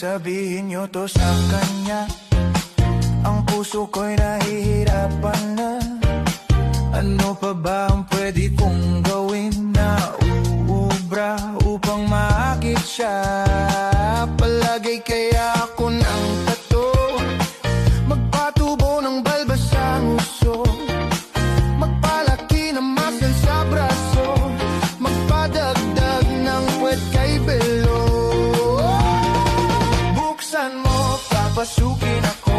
sabihin nyo to sa kanya? Ang puso ko'y nahihirapan na. Ano pa ba ang pwede kong gawin na uubra upang maakit siya? Palagay kaya ako ng tato, magpatubo ng balbas sa nguso, magpalaki ng muscle sa braso, magpadagdag ng puwet kay belo. Buksan mo, papasukin ako,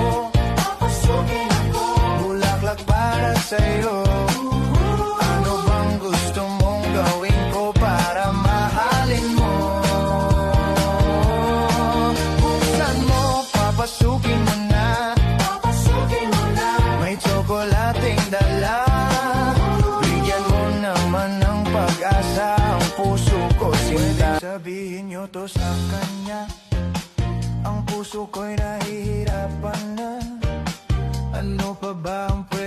bulaklak para sa'yo. Ano bang gusto mong gawin ko para mahalin mo? Buksan mo, papasukin mo na, may tsokolating dala. Bigyan mo naman ng pag-asa ang puso ko, sinta. Sabihin nyo to sa kanya, ang puso ko'y nahihirapan na. Ano pa ba ang pwede